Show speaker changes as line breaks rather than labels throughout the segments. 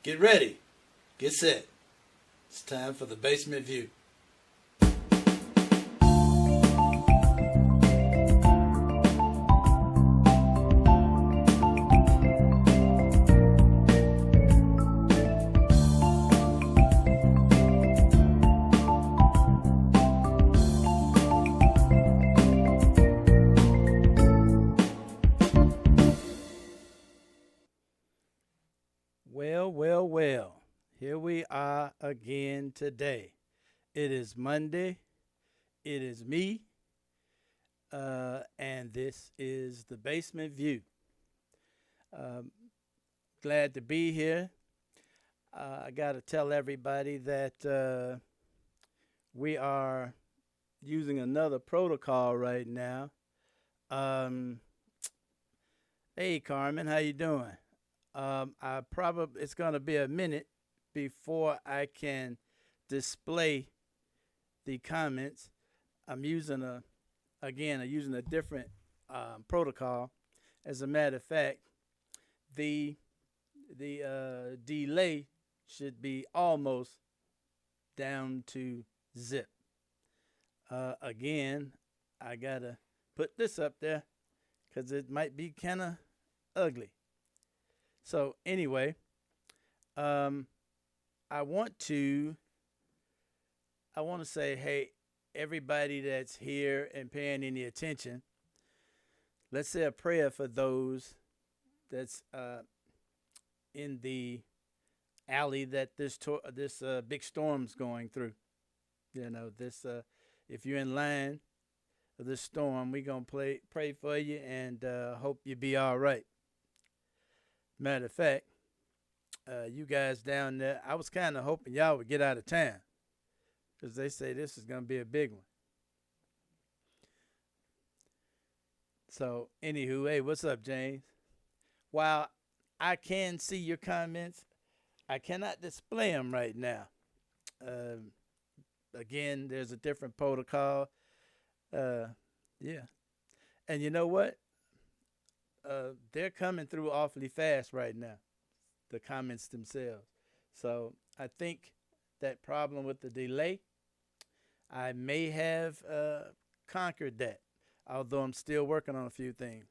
Get ready. Get set. It's time for the Basement View. Well. Here we are again today. It is Monday. It is me. And this is the Basement View. Glad to be here. I got to tell everybody that we are using another protocol right now. Hey, Carmen, how you doing? It's going to be a minute before I can display the comments. I'm using a different protocol. As a matter of fact, the delay should be almost down to zip. Again, I gotta put this up there because it might be kind of ugly. So anyway, I want to say, hey, everybody that's here and paying any attention, let's say a prayer for those that's in the alley that this big storm's going through. You know, if you're in line of this storm, we're gonna pray for you and hope you be all right. Matter of fact, you guys down there, I was kind of hoping y'all would get out of town because they say this is going to be a big one. So, anywho, hey, what's up, James? While I can see your comments, I cannot display them right now. Again, there's a different protocol. Yeah. And you know what? They're coming through awfully fast right now, the comments themselves. So I think that problem with the delay, I may have conquered that, although I'm still working on a few things.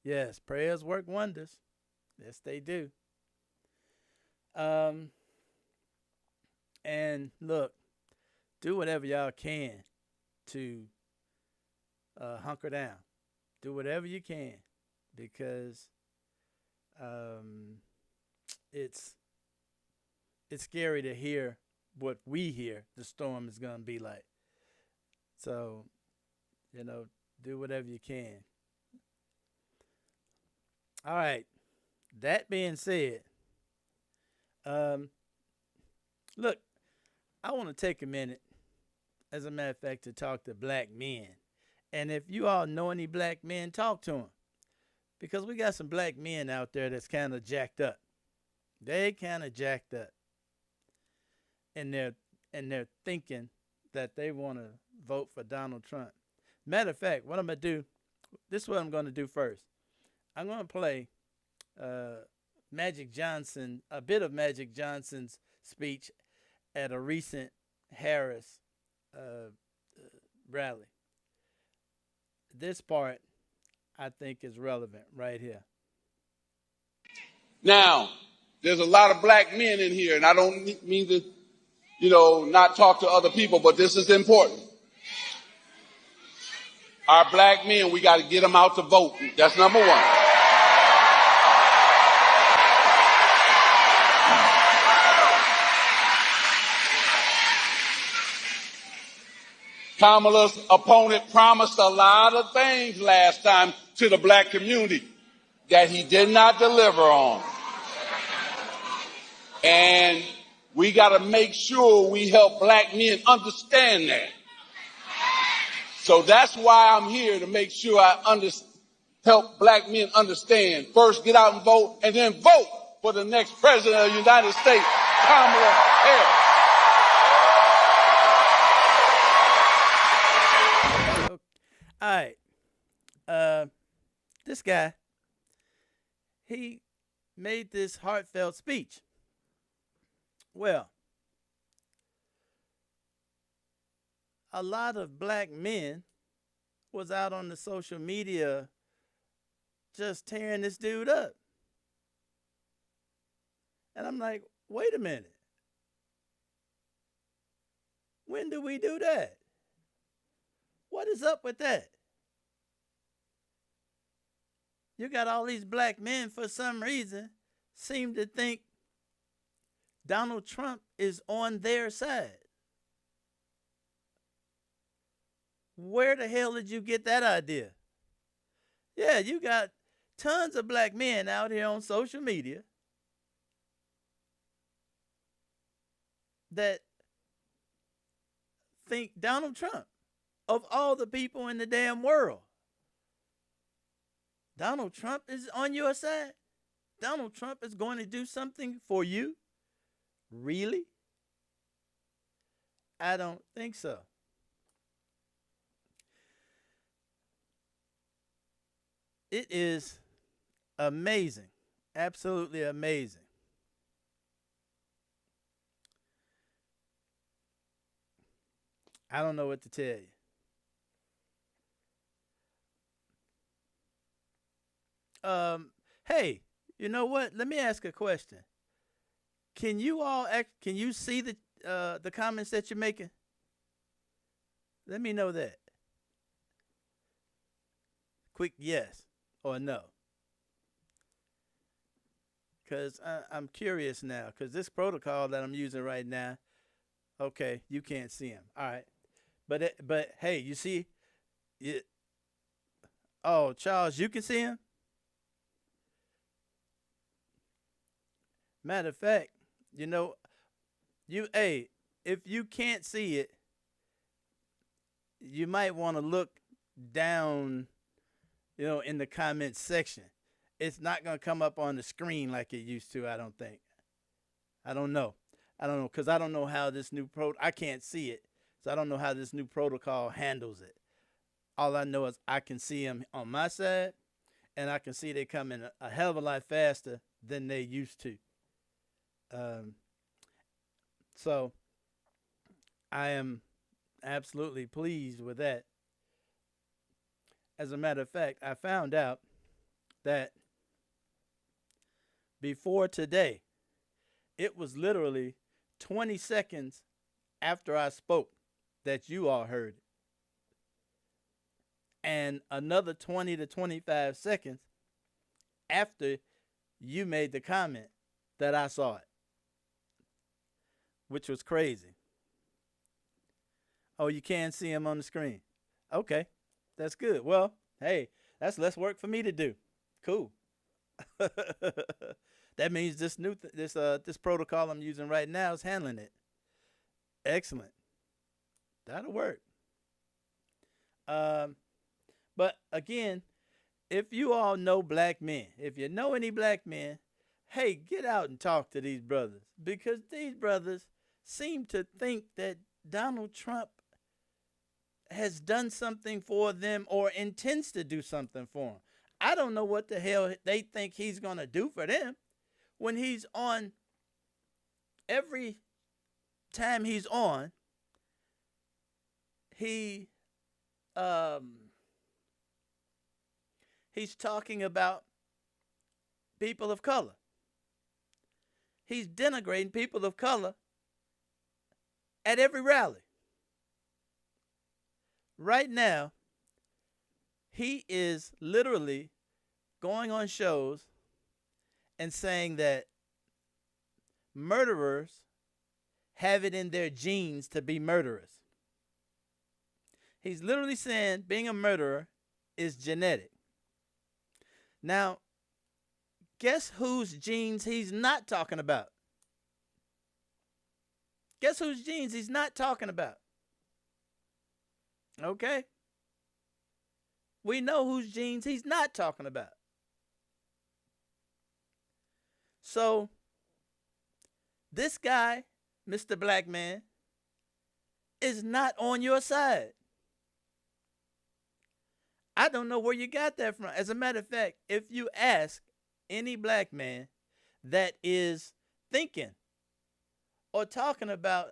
Yes, prayers work wonders. Yes, they do. And look, do whatever y'all can to hunker down. Do whatever you can. Because it's scary to hear what we hear the storm is going to be like. So, do whatever you can. All right. That being said, look, I want to take a minute, as a matter of fact, to talk to black men. And if you all know any black men, talk to them. Because we got some black men out there that's kind of jacked up. They kind of jacked up. And they're thinking that they want to vote for Donald Trump. Matter of fact, what I'm going to do, this is what I'm going to do first. I'm going to play Magic Johnson, a bit of Magic Johnson's speech at a recent Harris rally. This part, I think, is relevant right here.
Now, there's a lot of black men in here, and I don't mean to, not talk to other people, but this is important. Our black men, we got to get them out to vote. That's number one. Kamala's opponent promised a lot of things last time to the black community that he did not deliver on. And we got to make sure we help black men understand that. So that's why I'm here, to make sure I help black men understand. First, get out and vote, and then vote for the next president of the United States, Kamala Harris.
All right. This guy, he made this heartfelt speech. Well, a lot of black men was out on the social media just tearing this dude up. And I'm like, wait a minute. When do we do that? What is up with that? You got all these black men, for some reason, seem to think Donald Trump is on their side. Where the hell did you get that idea? Yeah, you got tons of black men out here on social media that think Donald Trump, of all the people in the damn world, Donald Trump is on your side? Donald Trump is going to do something for you? Really? I don't think so. It is amazing. Absolutely amazing. I don't know what to tell you. Hey, you know what? Let me ask a question. Can you all can you see the comments that you're making? Let me know that. Quick yes or no. Cause I'm curious now. Cause this protocol that I'm using right now, okay, you can't see him. All right, but hey, you see, it. Oh, Charles, you can see him. Matter of fact, you know, hey, if you can't see it, you might want to look down, in the comments section. It's not going to come up on the screen like it used to, I don't think. I don't know. Because I don't know how this I can't see it, so I don't know how this new protocol handles it. All I know is I can see them on my side, and I can see they coming a hell of a lot faster than they used to. So I am absolutely pleased with that. As a matter of fact, I found out that before today, it was literally 20 seconds after I spoke that you all heard it. And another 20 to 25 seconds after you made the comment that I saw it, which was crazy. Oh, you can see him on the screen. Okay, that's good. Well, hey, that's less work for me to do. Cool. That means this protocol I'm using right now is handling it. Excellent. That'll work. But again, if you all know black men, if you know any black men, hey, get out and talk to these brothers, because these brothers seem to think that Donald Trump has done something for them or intends to do something for them. I don't know what the hell they think he's going to do for them when he's on. Every time he's on, he's talking about people of color. He's denigrating people of color at every rally. Right now, he is literally going on shows and saying that murderers have it in their genes to be murderers. He's literally saying being a murderer is genetic. Now, guess whose genes he's not talking about? Guess whose genes he's not talking about? Okay? We know whose genes he's not talking about. So, this guy, Mr. Black Man, is not on your side. I don't know where you got that from. As a matter of fact, if you ask any black man that is thinking or talking about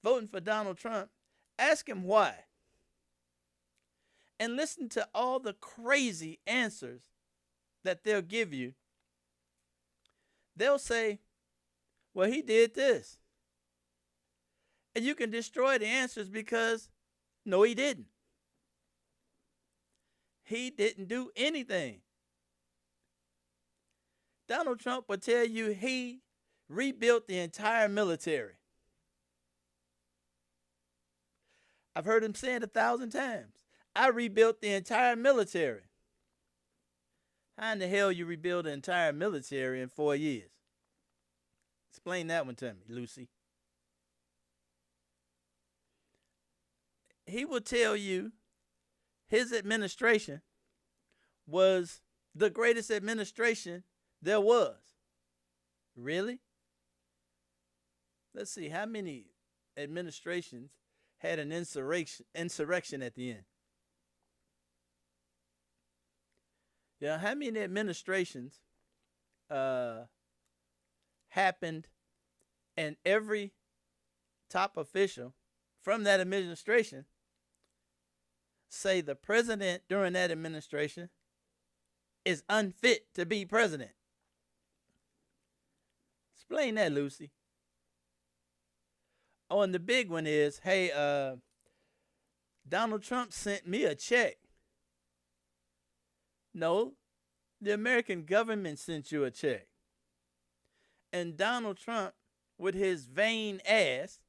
voting for Donald Trump, ask him why. And listen to all the crazy answers that they'll give you. They'll say, well, he did this. And you can destroy the answers because, no, he didn't. He didn't do anything. Donald Trump will tell you he rebuilt the entire military. I've heard him say it 1,000 times. I rebuilt the entire military. How in the hell you rebuild the entire military in 4 years? Explain that one to me, Lucy. He will tell you his administration was the greatest administration there was. Really? Let's see, how many administrations had an insurrection at the end? Yeah, how many administrations happened and every top official from that administration say the president during that administration is unfit to be president? Explain that, Lucy. Oh, and the big one is, hey, Donald Trump sent me a check. No, the American government sent you a check. And Donald Trump, with his vain ass,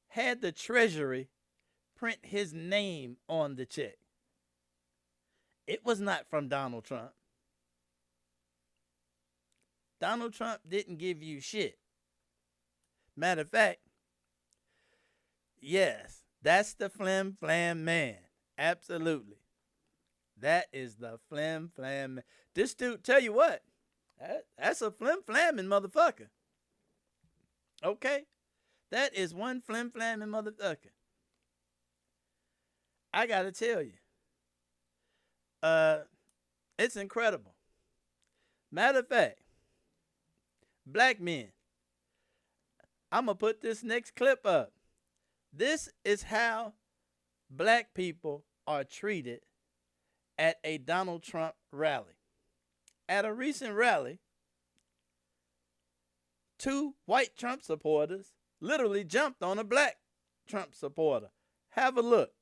had the Treasury print his name on the check. It was not from Donald Trump. Donald Trump didn't give you shit. Matter of fact, yes, that's the flim flam man. Absolutely. That is the flim flam man. This dude, tell you what, that's a flim flamming motherfucker. Okay? That is one flim flamming motherfucker. I gotta tell you, it's incredible. Matter of fact, black men, I'm gonna put this next clip up. This is how black people are treated at a Donald Trump rally. At a recent rally, 2 white Trump supporters literally jumped on a black Trump supporter. Have a look.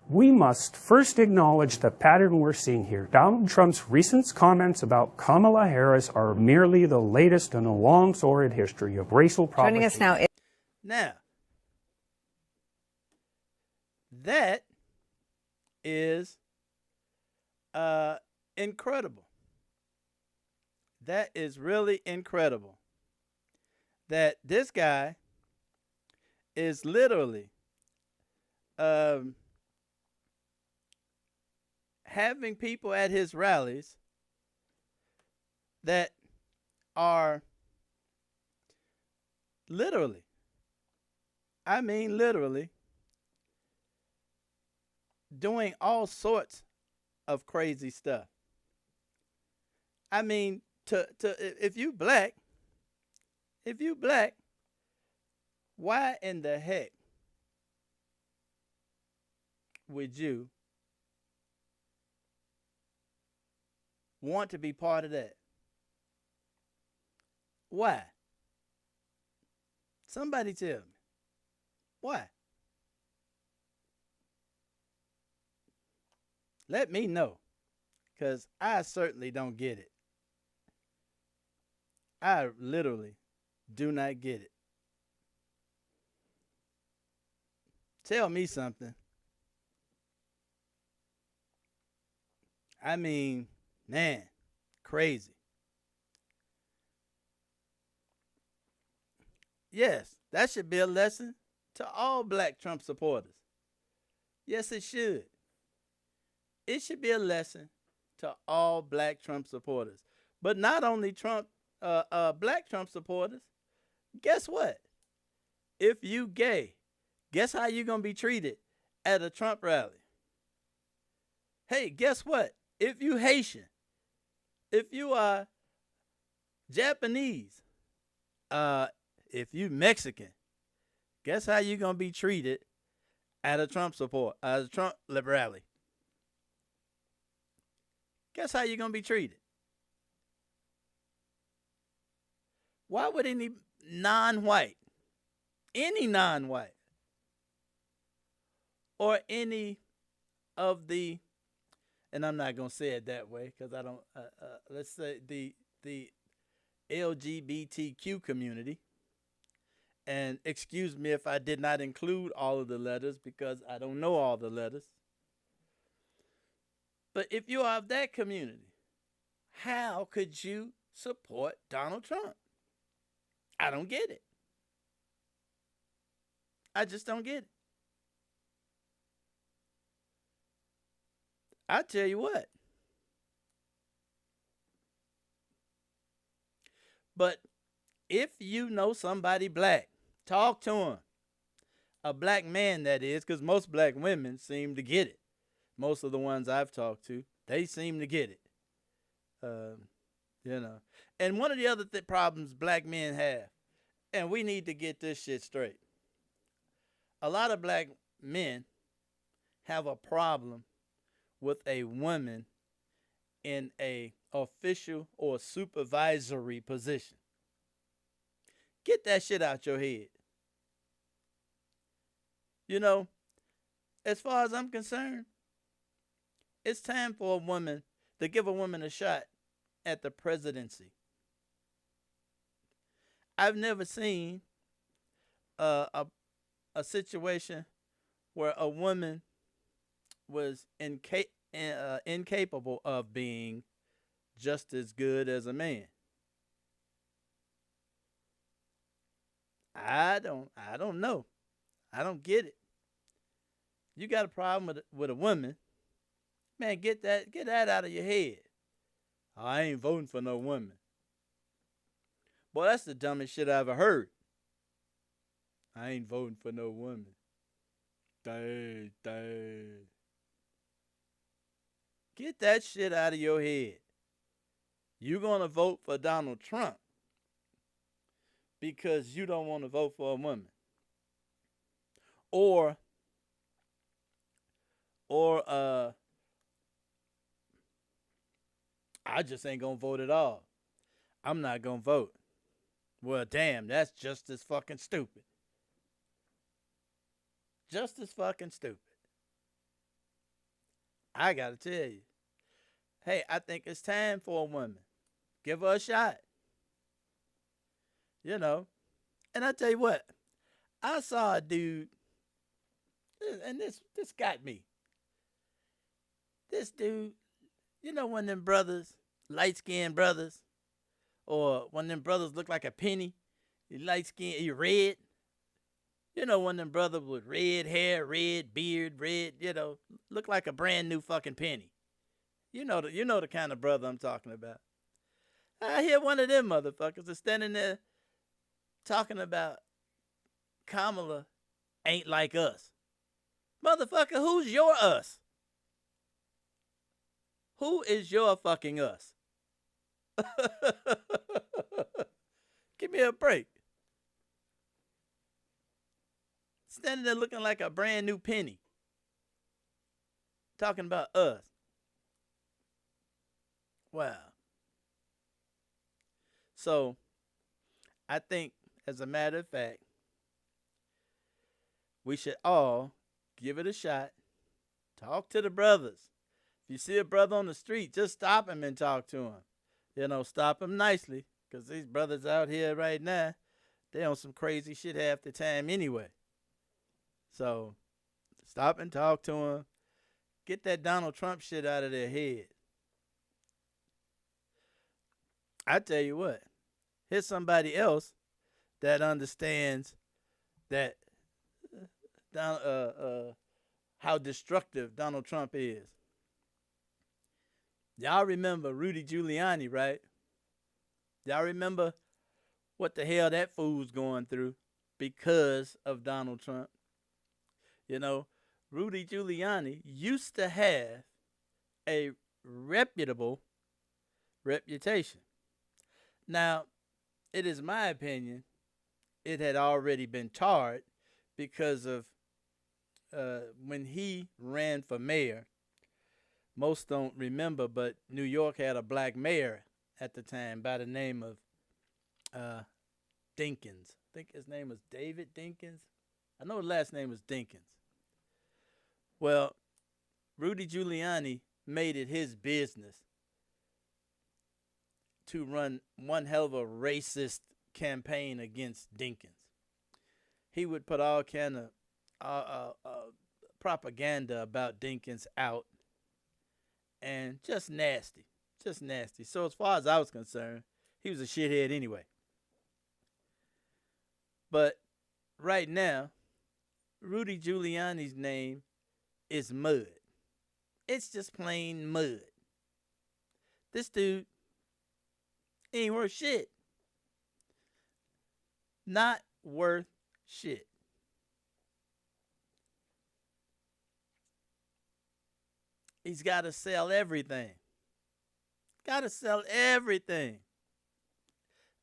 We must first acknowledge the pattern we're seeing here. Donald Trump's recent comments about Kamala Harris are merely the latest in a long, sordid history of racial provocation.
Joining us now.
Now, that is incredible. That is really incredible. That this guy is literally having people at his rallies that are literally, I mean literally, doing all sorts of crazy stuff. I mean, if you black, why in the heck would you want to be part of that? Why? Somebody tell me. Why? Let me know, because I certainly don't get it. I literally do not get it. Tell me something. I mean, man, crazy. Yes, that should be a lesson to all black Trump supporters. Yes, it should. It should be a lesson to all black Trump supporters. But not only black Trump supporters. Guess what? If you gay, guess how you're going to be treated at a Trump rally? Hey, guess what? If you Haitian, if you are Japanese, if you Mexican, guess how you gonna be treated at a Trump rally? Guess how you gonna be treated? Why would any non-white, or any of the, and I'm not gonna say it that way because I don't. Let's say the LGBTQ community, and excuse me if I did not include all of the letters because I don't know all the letters. But if you are of that community, how could you support Donald Trump? I don't get it. I just don't get it. I tell you what. But if you know somebody black, talk to him. A black man, that is, because most black women seem to get it. Most of the ones I've talked to, they seem to get it. And one of the other problems black men have, and we need to get this shit straight. A lot of black men have a problem with a woman in a official or supervisory position. Get that shit out your head. As far as I'm concerned, it's time for a woman to give a woman a shot at the presidency. I've never seen a situation where a woman was incapable of being just as good as a man. I don't know. I don't get it. You got a problem with a woman, man, get that out of your head. I ain't voting for no woman. Boy, that's the dumbest shit I ever heard. I ain't voting for no woman. Dang. Get that shit out of your head. You're going to vote for Donald Trump because you don't want to vote for a woman. Or I just ain't going to vote at all. I'm not going to vote. Well, damn, that's just as fucking stupid. Just as fucking stupid. I got to tell you. Hey, I think it's time for a woman. Give her a shot. And I tell you what. I saw a dude, and this got me. This dude, one of them brothers, light-skinned brothers, or one of them brothers look like a penny. He light-skinned, he red. One of them brothers with red hair, red beard, red, look like a brand new fucking penny. You know the kind of brother I'm talking about. I hear one of them motherfuckers is standing there talking about Kamala ain't like us. Motherfucker, who's your us? Who is your fucking us? Give me a break. Standing there looking like a brand new penny. Talking about us. Wow. So, I think, as a matter of fact, we should all give it a shot. Talk to the brothers. If you see a brother on the street, just stop him and talk to him. Stop him nicely. Because these brothers out here right now, they on some crazy shit half the time anyway. So, stop and talk to him. Get that Donald Trump shit out of their head. I tell you what. Here's somebody else that understands that how destructive Donald Trump is. Y'all remember Rudy Giuliani, right? Y'all remember what the hell that fool's going through because of Donald Trump? Rudy Giuliani used to have a reputable reputation. Now, it is my opinion it had already been tarred because of when he ran for mayor. Most don't remember, but New York had a black mayor at the time by the name of Dinkins. I think his name was David Dinkins. I know his last name was Dinkins. Well, Rudy Giuliani made it his business to run one hell of a racist campaign against Dinkins. He would put all kind of propaganda about Dinkins out, and just nasty. So as far as I was concerned, he was a shithead anyway. But right now, Rudy Giuliani's name is mud. It's just plain mud. This dude ain't worth shit. Not worth shit. He's got to sell everything. Got to sell everything.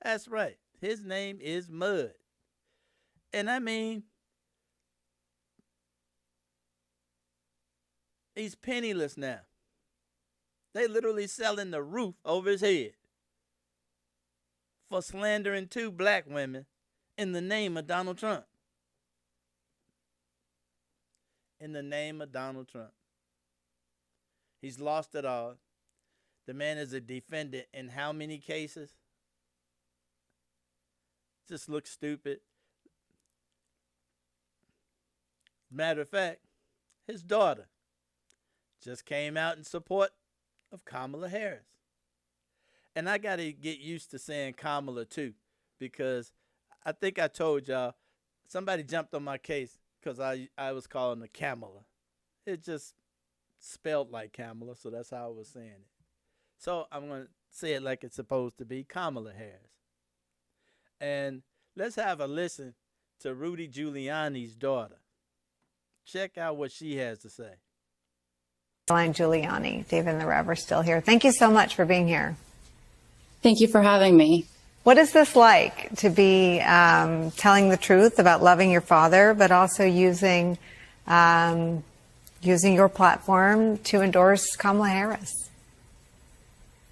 That's right. His name is Mud. And I mean, he's penniless now. They literally selling the roof over his head for slandering 2 black women in the name of Donald Trump. In the name of Donald Trump. He's lost it all. The man is a defendant in how many cases? Just looks stupid. Matter of fact, his daughter just came out in support of Kamala Harris. And I got to get used to saying Kamala too, because I think I told y'all, somebody jumped on my case because I was calling her Kamala. It just spelled like Kamala, so that's how I was saying it. So I'm going to say it like it's supposed to be, Kamala Harris. And let's have a listen to Rudy Giuliani's daughter. Check out what she has to say.
Giuliani, David and the Rev are still here. Thank you so much for being here.
Thank you for having me.
What is this like to be telling the truth about loving your father, but also using your platform to endorse Kamala Harris?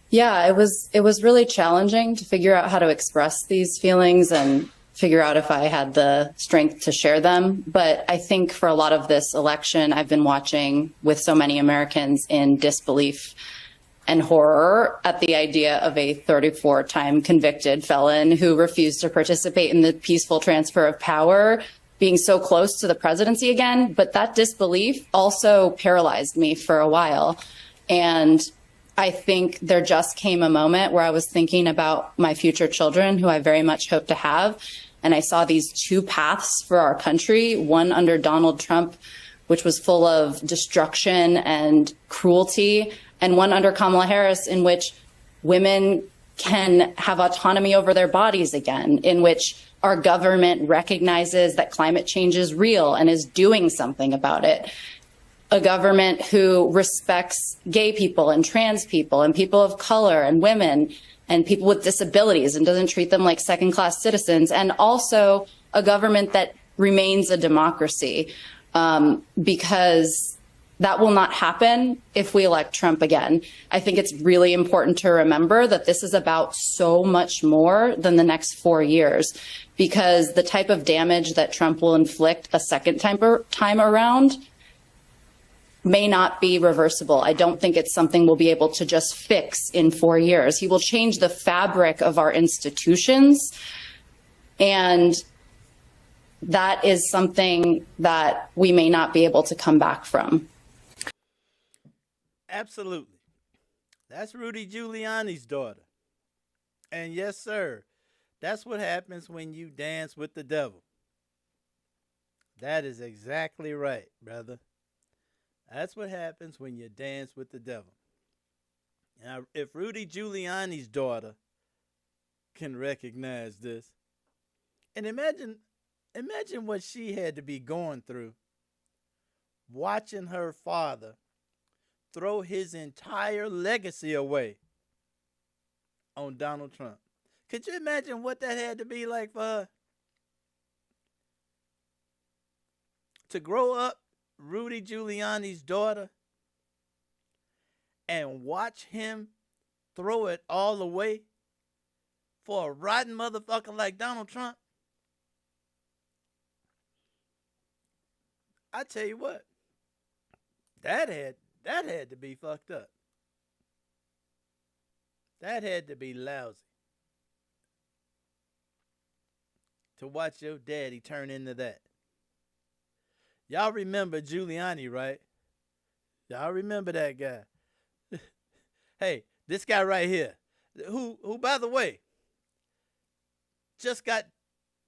Yeah, it was really challenging to figure out how to express these feelings and figure out if I had the strength to share them. But I think for a lot of this election, I've been watching with so many Americans in disbelief and horror at the idea of a 34-time convicted felon who refused to participate in the peaceful transfer of power being so close to the presidency again. But that disbelief also paralyzed me for a while. And I think there just came a moment where I was thinking about my future children, who I very much hope to have. And I saw these 2 paths for our country, one under Donald Trump, which was full of destruction and cruelty, and one under Kamala Harris, in which women can have autonomy over their bodies again, in which our government recognizes that climate change is real and is doing something about it. A government who respects gay people and trans people and people of color and women and people with disabilities and doesn't treat them like second-class citizens, and also a government that remains a democracy, because that will not happen if we elect Trump again. I think it's really important to remember that this is about so much more than the next 4 years, because the type of damage that Trump will inflict a second time around may not be reversible. I don't think it's something we'll be able to just fix in 4 years. He will change the fabric of our institutions, and that is something that we may not be able to come back from.
Absolutely. That's Rudy Giuliani's daughter. And yes, sir, that's what happens when you dance with the devil. That is exactly right, brother. That's what happens when you dance with the devil. Now, if Rudy Giuliani's daughter can recognize this, and imagine what she had to be going through, watching her father throw his entire legacy away on Donald Trump. Could you imagine what that had to be like for her? To grow up Rudy Giuliani's daughter and watch him throw it all away for a rotten motherfucker like Donald Trump? I tell you what, that had to be fucked up. That had to be lousy. To watch your daddy turn into that. Y'all remember Giuliani, right? Y'all remember that guy. Hey, this guy right here, who by the way, just got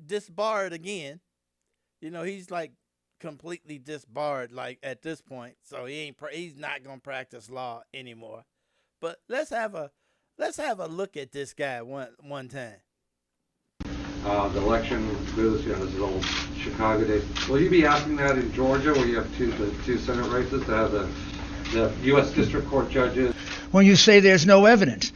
disbarred again. You know, he's like completely disbarred, like at this point, so he's not gonna practice law anymore. But let's have a look at this guy one time.
The election boost, this is old Chicago days. Will you be asking that in Georgia, where you have the two Senate races, to have the U.S. District Court judges?
When you say there's no evidence,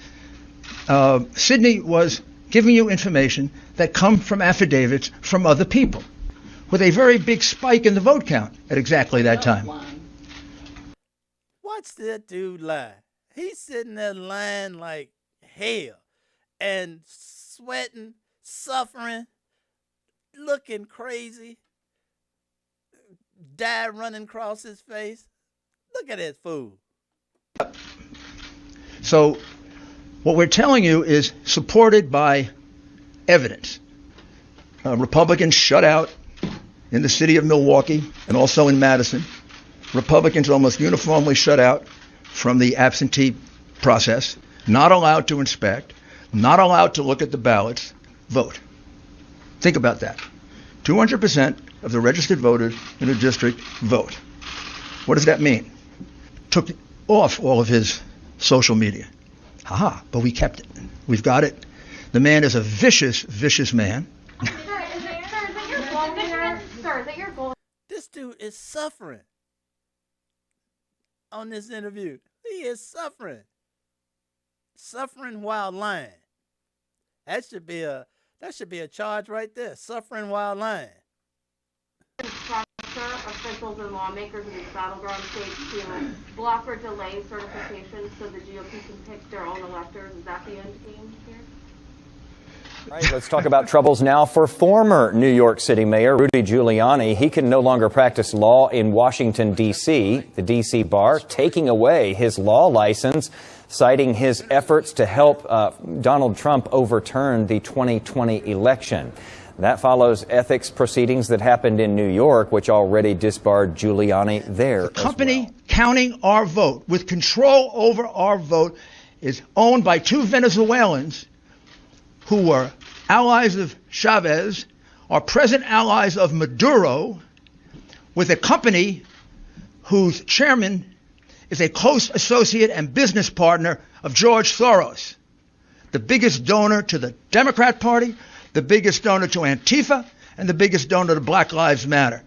Sidney was giving you information that come from affidavits from other people, with a very big spike in the vote count at exactly that time.
Watch that dude lie. He's sitting there lying like hell and sweating, suffering, looking crazy, dye running across his face. Look at that fool.
So what we're telling you is supported by evidence. Republicans shut out in the city of Milwaukee and also in Madison. Republicans almost uniformly shut out from the absentee process, not allowed to inspect, not allowed to look at the ballots, vote. Think about that. 200% of the registered voters in a district vote. What does that mean? Took off all of his social media. But we kept it. We've got it. The man is a vicious, vicious man.
This dude is suffering on this interview. He is suffering. Suffering while lying. That should be a charge right there. Suffering while lying.
Officials and lawmakers in these battleground states to block or delay certification so the GOP can pick their own electors. Is that the end game here?
All right, let's talk about troubles now for former New York City Mayor Rudy Giuliani. He can no longer practice law in Washington, D.C. The D.C. bar taking away his law license, citing his efforts to help Donald Trump overturn the 2020 election. That follows ethics proceedings that happened in New York, which already disbarred Giuliani there.
The company counting our vote, with control over our vote, is owned by two Venezuelans who were allies of Chavez, are present allies of Maduro, with a company whose chairman is a close associate and business partner of George Soros, the biggest donor to the Democrat Party, the biggest donor to Antifa, and the biggest donor to Black Lives Matter.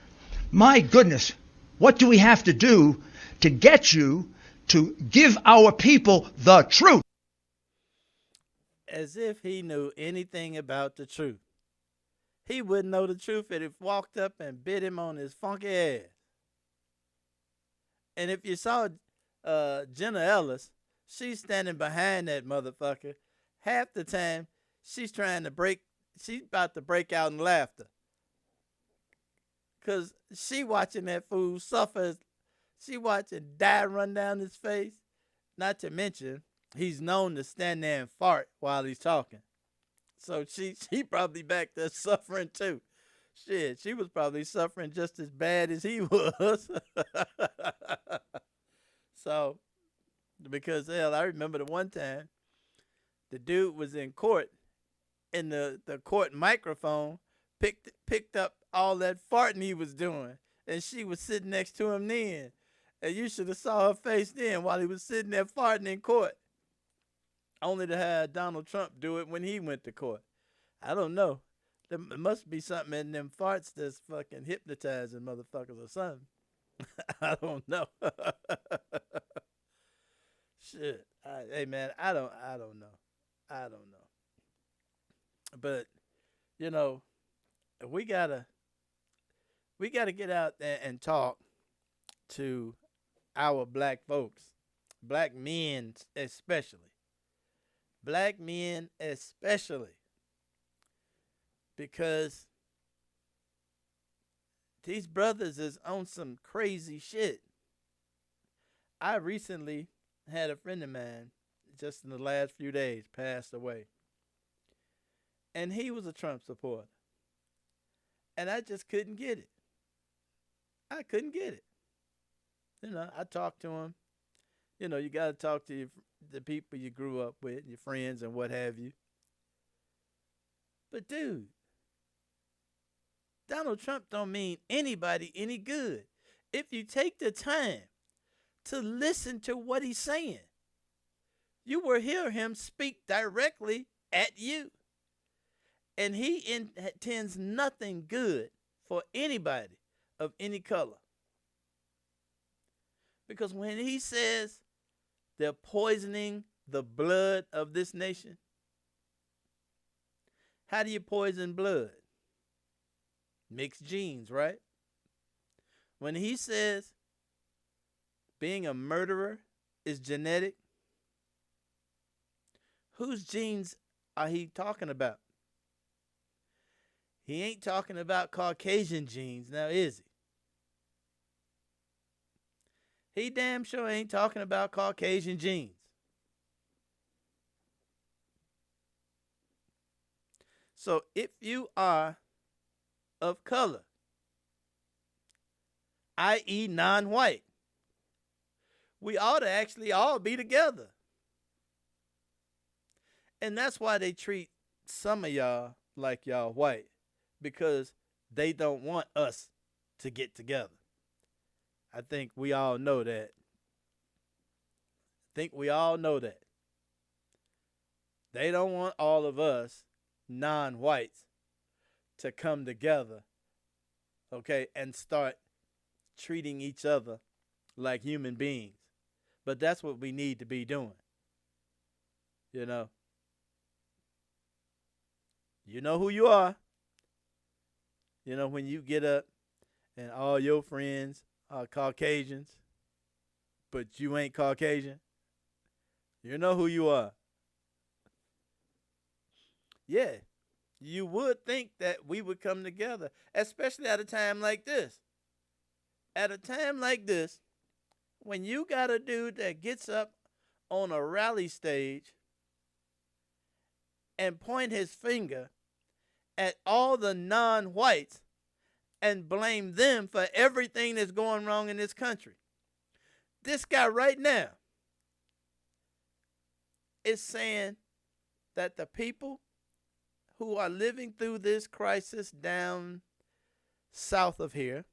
My goodness, what do we have to do to get you to give our people the truth?
As if he knew anything about the truth. He wouldn't know the truth if it walked up and bit him on his funky ass. And if you saw Jenna Ellis, she's standing behind that motherfucker. Half the time, she's about to break out in laughter. Because she watching that fool suffer. She watching dye run down his face. Not to mention, he's known to stand there and fart while he's talking. So she probably back there suffering too. Shit, she was probably suffering just as bad as he was. So, because hell, I remember the one time the dude was in court and the court microphone picked up all that farting he was doing. And she was sitting next to him then. And you should have saw her face then while he was sitting there farting in court. Only to have Donald Trump do it when he went to court. I don't know. There must be something in them farts that's fucking hypnotizing motherfuckers or something. I don't know. Shit. Hey man, I don't know. I don't know. But you know, we gotta get out there and talk to our black folks, black men especially, because these brothers is on some crazy shit. I recently had a friend of mine, just in the last few days, passed away. And he was a Trump supporter. And I just couldn't get it. I couldn't get it. You know, I talked to him. You know, you got to talk to the people you grew up with, your friends and what have you. But dude, Donald Trump don't mean anybody any good. If you take the time to listen to what he's saying, you will hear him speak directly at you. And he intends nothing good for anybody of any color. Because when he says they're poisoning the blood of this nation, how do you poison blood? Mixed genes, right? When he says being a murderer is genetic, whose genes are he talking about? He ain't talking about Caucasian genes, now is he? He damn sure ain't talking about Caucasian genes. So if you are of color, i.e. non-white, we ought to actually all be together. And that's why they treat some of y'all like y'all white, because they don't want us to get together. I think we all know that. They don't want all of us non-whites to come together, okay, and start treating each other like human beings. But that's what we need to be doing. You know who you are. You know, when you get up and all your friends are Caucasians, but you ain't Caucasian, you know who you are. Yeah, you would think that we would come together, especially at a time like this. At a time like this, when you got a dude that gets up on a rally stage and point his finger at all the non-whites and blame them for everything that's going wrong in this country. This guy right now is saying that the people who are living through this crisis down south of here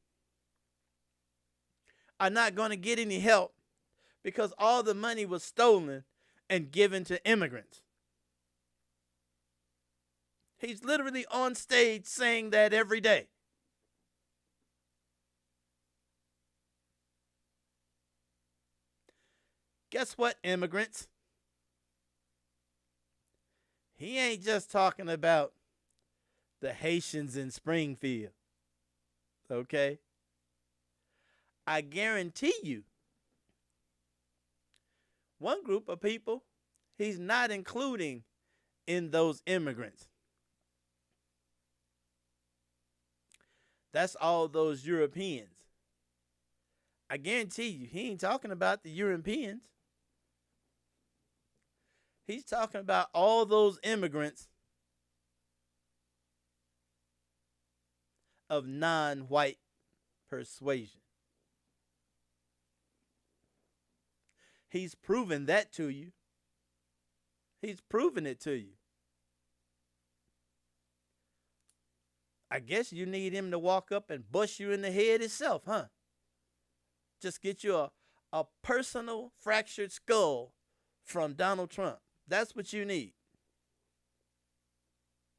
are not going to get any help because all the money was stolen and given to immigrants. He's literally on stage saying that every day. Guess what, immigrants? He ain't just talking about the Haitians in Springfield, okay? I guarantee you, one group of people he's not including in those immigrants. That's all those Europeans. I guarantee you, he ain't talking about the Europeans. He's talking about all those immigrants of non-white persuasion. He's proven that to you. He's proven it to you. I guess you need him to walk up and bust you in the head himself, huh? Just get you a personal fractured skull from Donald Trump. That's what you need.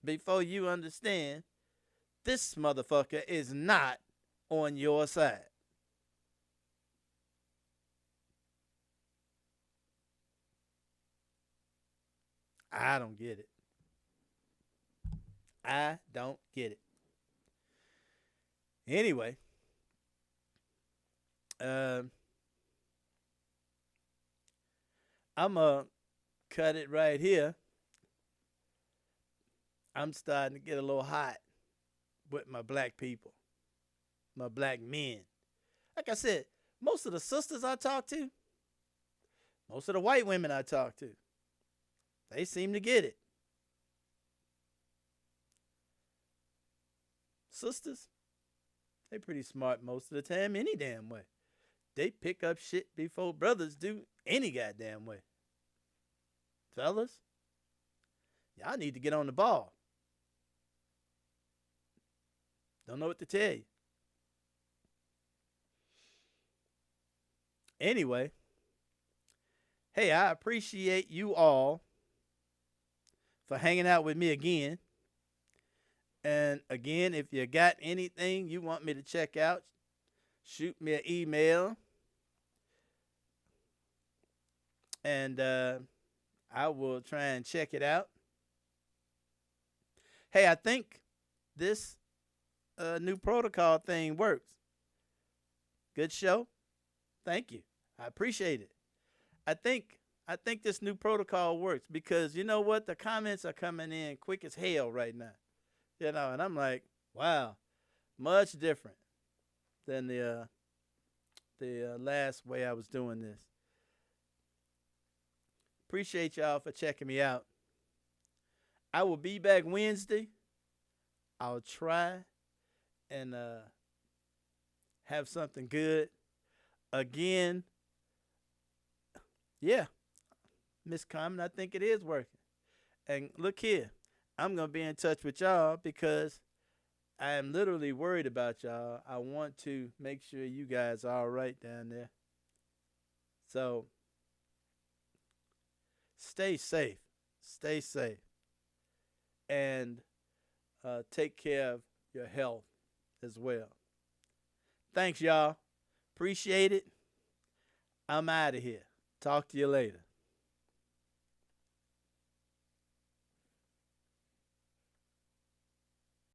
Before you understand, this motherfucker is not on your side. I don't get it. I don't get it. Anyway, I'm going to cut it right here. I'm starting to get a little hot with my black people, my black men. Like I said, most of the sisters I talk to, most of the white women I talk to, they seem to get it. Sisters, they pretty smart most of the time any damn way. They pick up shit before brothers do any goddamn way. Fellas, y'all need to get on the ball. Don't know what to tell you. Anyway, hey, I appreciate you all for hanging out with me again. And again, if you got anything you want me to check out, shoot me an email. And I will try and check it out. Hey, I think this new protocol thing works. Good show. Thank you. I appreciate it. I think this new protocol works because you know what? The comments are coming in quick as hell right now. You know, and I'm like, wow, much different than the last way I was doing this. Appreciate y'all for checking me out. I will be back Wednesday. I'll try and have something good. Again, yeah, Miss Common, I think it is working. And look here, I'm going to be in touch with y'all because I am literally worried about y'all. I want to make sure you guys are all right down there. So, stay safe. Stay safe. And take care of your health as well. Thanks, y'all. Appreciate it. I'm out of here. Talk to you later.